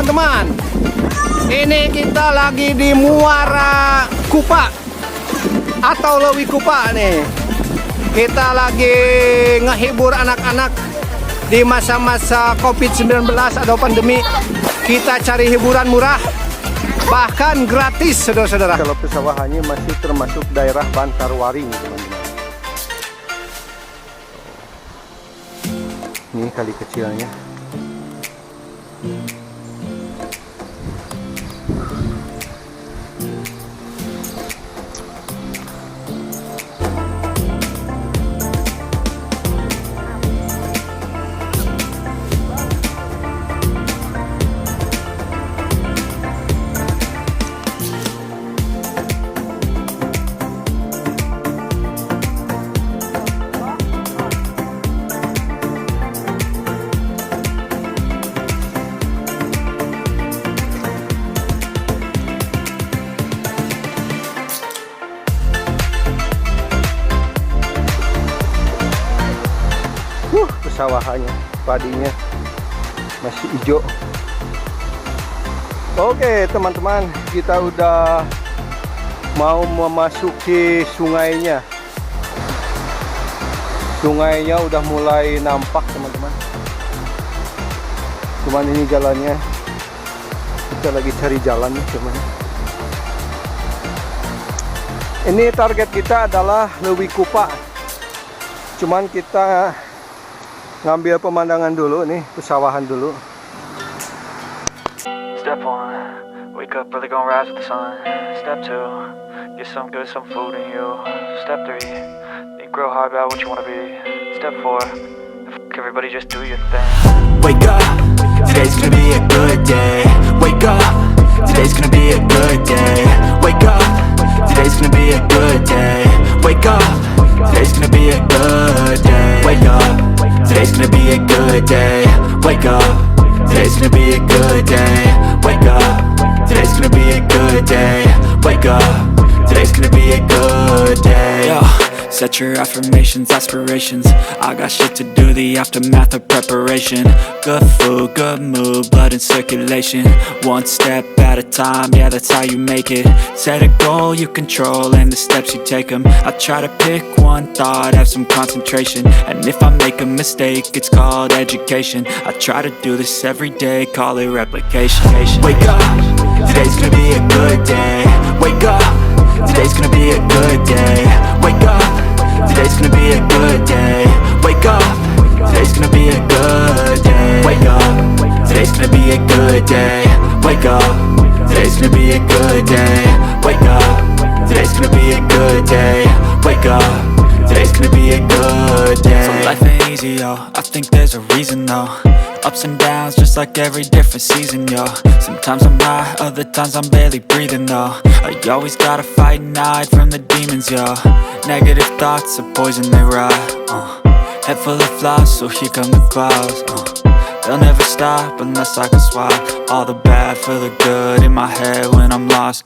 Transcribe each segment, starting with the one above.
teman-teman. Ini kita lagi di Muara Kupa atau Lewi Kupa nih. Kita lagi ngehibur anak-anak di masa-masa COVID-19 atau pandemi. Kita cari hiburan murah, bahkan gratis, saudara-saudara. Kalau pesawahannya masih termasuk daerah Bantarwaring, teman-teman. Ini kali kecilnya. Pesawahannya, padinya masih hijau. Oke teman-teman, kita udah mau memasuki sungainya. Sungainya udah mulai nampak, teman-teman. Cuman ini jalannya, kita lagi cari jalannya, cuman. Ini target kita adalah Lewi Kupa. Cuman kita ngambil pemandangan dulu nih, pesawahan dulu. Step 1, wake up early, gonna rise with the sun. Step 2, get some good, some food in you. Step 3, think real hard about what you wanna be. Step 4, everybody just do your thing. Wake up, today's gonna be a good day. Wake up, today's gonna be a good day. Wake up, today's gonna be a good day. Wake up, today's gonna be a good day. Wake up, today's gonna be a good day. Wake up, today's gonna be a good day. Wake up, today's gonna be a good day. Wake up, today's gonna be a good day. Yo, set your affirmations, aspirations. I got shit to do, the aftermath of preparation. Good food, good mood, blood in circulation. One step at a time, yeah, that's how you make it. Set a goal you control and the steps you take them. I try to pick one thought, have some concentration. And if I make a mistake, it's called education. I try to do this every day, call it replication. Wake up, today's gonna be a good day. Wake up, today's gonna be a good day. Wake up, today's gonna be a good day. Wake up, today's gonna be a good day. Wake up, today's gonna be a good day. Wake up, today's gonna be a good day. Wake up, today's gonna be a good day. Wake up, today's gonna be a good day. So life ain't easy, yo, I think there's a reason though. Ups and downs, just like every different season, yo. Sometimes I'm high, other times I'm barely breathing, though. I always gotta fight and hide from the demons, yo. Negative thoughts are poison, they rot. Head full of flies, so here come the clouds. They'll never stop unless I can swap all the bad for the good in my head when I'm lost.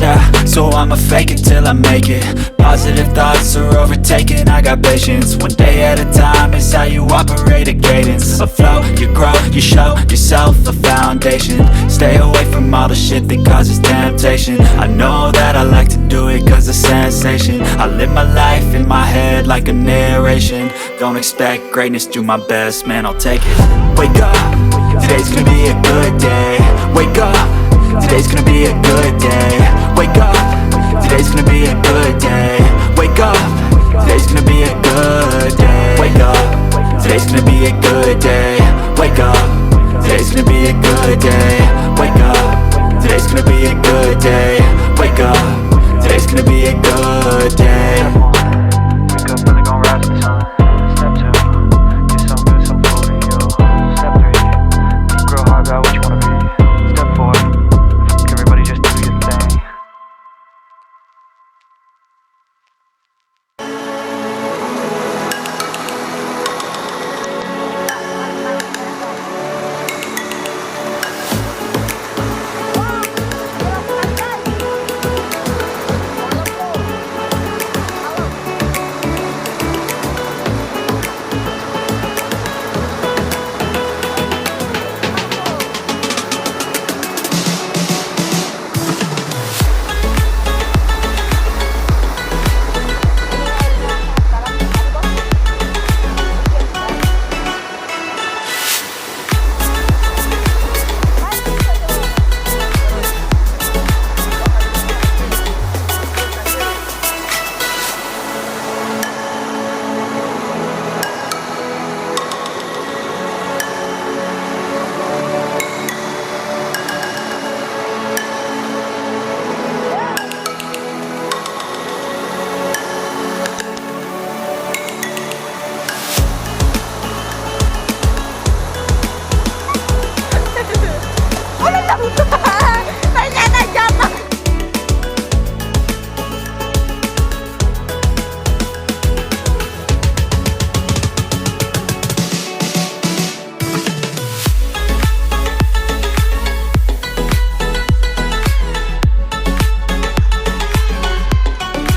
Yeah, so I'ma fake it till I make it. Positive thoughts are overtaken, I got patience. One day at a time is how you operate a cadence. A flow, you grow, you show yourself a foundation. Stay away from all the shit that causes temptation. I know that I like to do it cause it's sensation. I live my life in my head like a narration. Don't expect greatness, do my best, man, I'll take it. Wake up, today's gonna be a good day. Wake up, today's gonna be a good day. Wake up, today's gonna be a good day. Wake up, today's gonna be a good day. Wake up, today's gonna be a good day. Wake up, today's gonna be a good day. Wake up, today's gonna be a good day. Wake up, today's gonna be a good day. Wake up early, gonna rise with the sun. Step 2, get some good, some food in you. Step 3, think real hard about what you wanna be. Step 4, everybody just do your thing.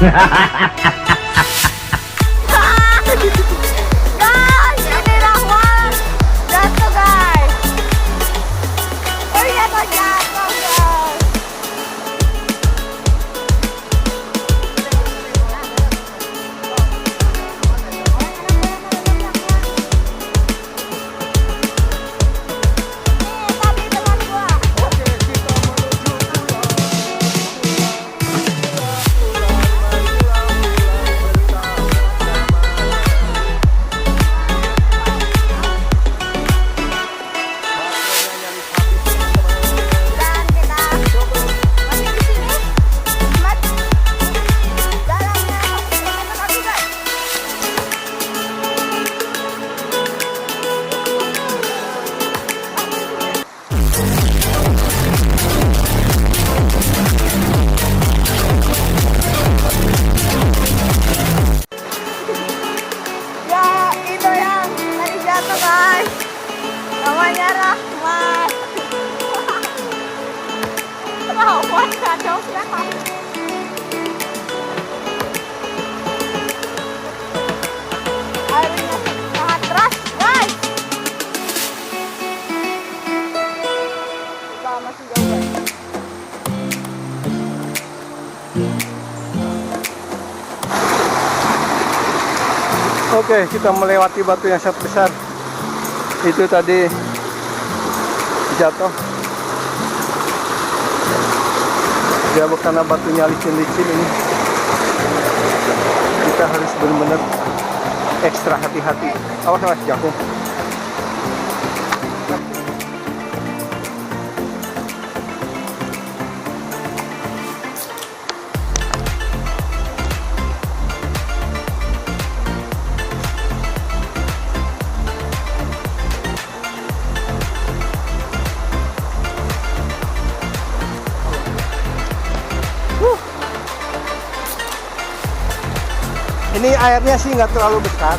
Guys, ini Rahman jatuh guys. Oh iya kok jatuh guys. Nih, tadi teman gua. Dan kita masih di sini. Mat. Jalannya masih kaki guys. Ya itu yang tadi jatuh guys. Namanya Rahmat. Rahmat kacau siapa? Airnya sangat deras guys. Kita masih jauh guys. Oke, kita melewati batu yang sangat besar. Itu tadi jatuh. Ya, karena batunya licin-licin ini. Kita harus benar-benar ekstra hati-hati. Awas mas, jatuh. Ini airnya sih nggak terlalu besar,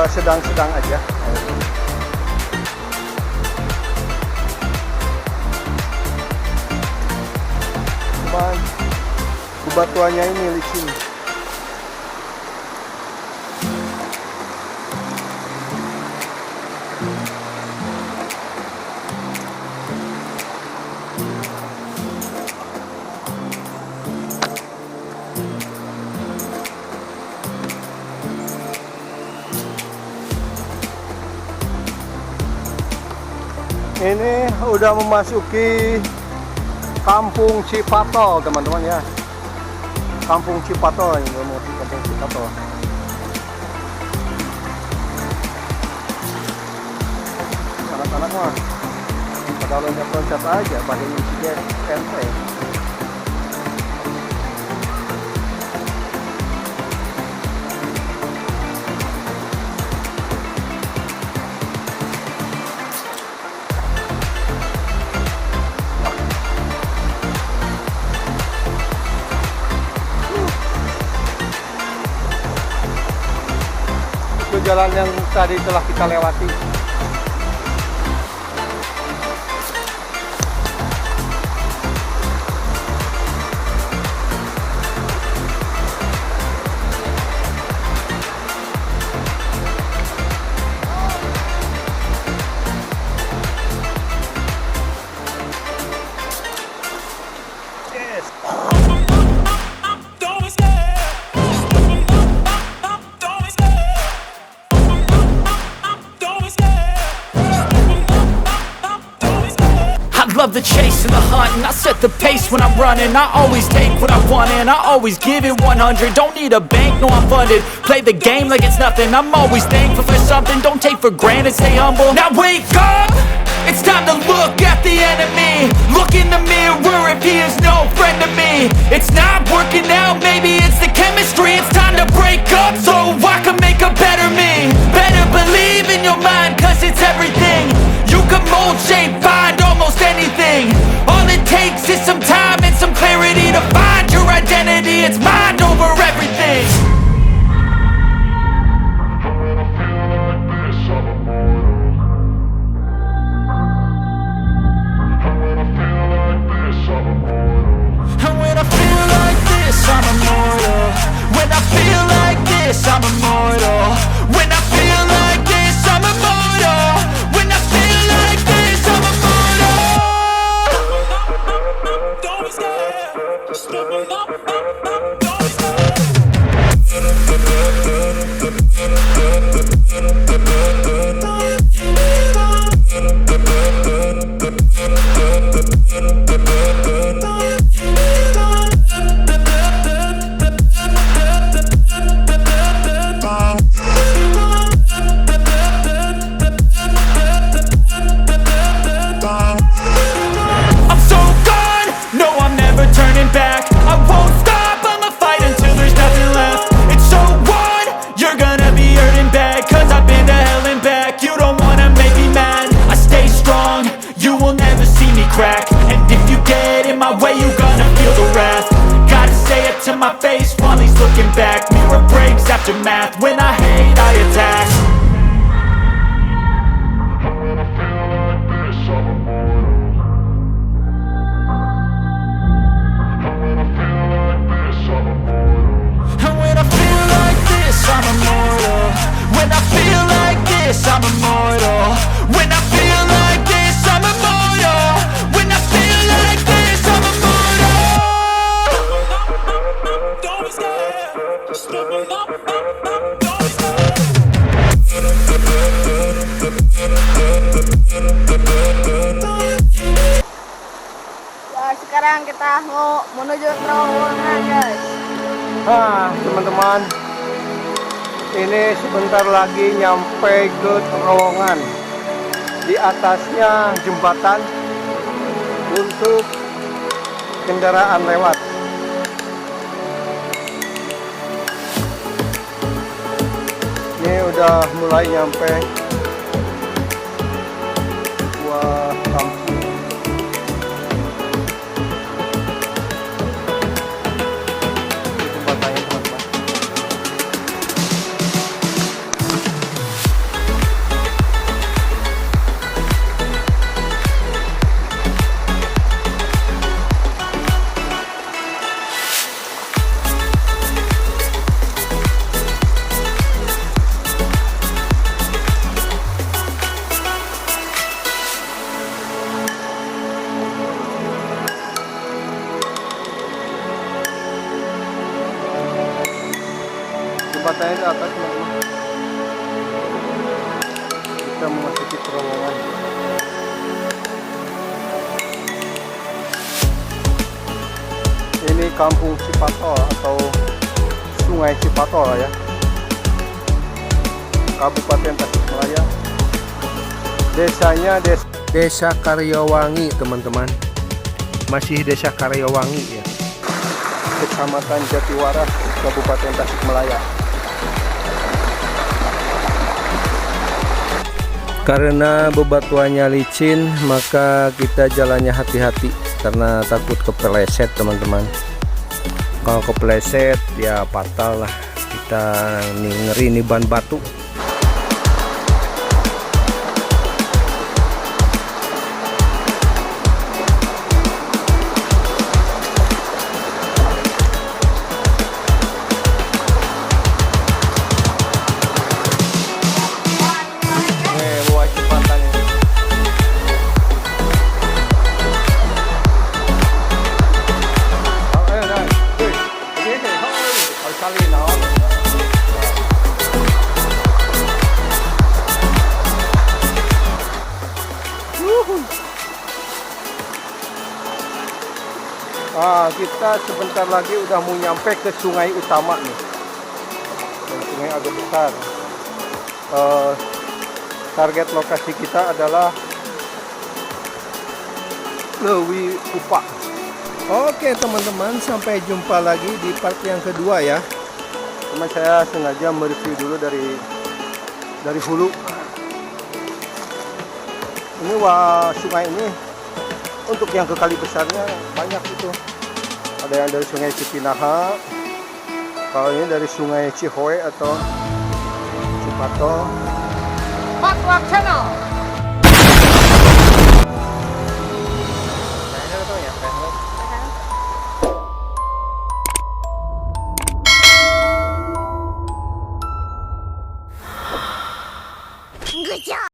sedang-sedang aja. Cuman bebatuannya ini licin. Ini udah memasuki Kampung Cipato, teman-teman ya. Kampung Cipato, ini udah memasuki Kampung Cipato. Anak-anak mah pada loncat-loncat aja, pada ngisi ente. Itu jalan yang tadi telah kita lewati. Love the chase and the hunt, and I set the pace when I'm running. I always take what I want and I always give it 100. Don't need a bank, no I'm funded. Play the game like it's nothing. I'm always thankful for something. Don't take for granted, stay humble. Now wake up, it's time to look at the enemy. Look in the mirror if he is no friend to me. It's not working out, maybe it's the chemistry. It's time to break up so I can make a better me. Better believe in your mind, cause it's everything. You can mold, shape, find almost anything. All it takes is some time and some clarity to find your identity. It's mind over everything. And when I feel like this, feel like this, I'm immortal. When I feel like this, I'm immortal. When I feel like this, I'm immortal. Don't be scared. Just level up, don't be scared. I'm so gone, no I'm never turning back. I won't stop, I'ma fight until there's nothing left. It's so on, you're gonna be hurting bad, cause I've been to hell and back. You don't wanna make me mad, I stay strong, you will never see me crack. And if you get in my way, you gonna feel the wrath. Gotta say it to my face while he's looking back. Mirror breaks after math, when I hate I attack. And when I feel like this, I'm immortal. When I feel like this, I'm immortal. When I feel like this, I'm immortal. When I feel like this, I'm immortal. Don't be scared. Just level up, don't be scared. Guys, sekarang kita mau menuju terowongan guys. Teman-teman, ini sebentar lagi nyampe ke terowongan. Di atasnya jembatan untuk kendaraan lewat. Ini udah mulai nyampe sebuah kampung. Ini jembatannya teman-teman. Jembatannya di atas teman-teman. Kita memasuki terowongan. Ini kampung Cipatol atau Sungai Cipatol ya, Kabupaten Tasikmalaya. Desanya Desa Karyawangi teman-teman. Masih Desa Karyawangi ya, Kecamatan Jatiwaras, Kabupaten Tasikmalaya. Karena bebatuannya licin, maka kita jalannya hati-hati karena takut kepeleset teman-teman. Kalau kepeleset ya fatal lah. Kita ngeri ini ban batu. Kita sebentar lagi udah mau nyampe ke sungai utama nih. Sungai agak besar. Target lokasi kita adalah Lewi Kupa. Oke teman-teman, sampai jumpa lagi di part yang kedua ya. Cuma saya sengaja mereview dulu dari hulu. Ini sungai ini untuk yang ke kali besarnya banyak itu. Ada yang dari Sungai Cipinaha, kalau ini dari Sungai Cihoe atau Cipatol. Patwak Channel. Good job.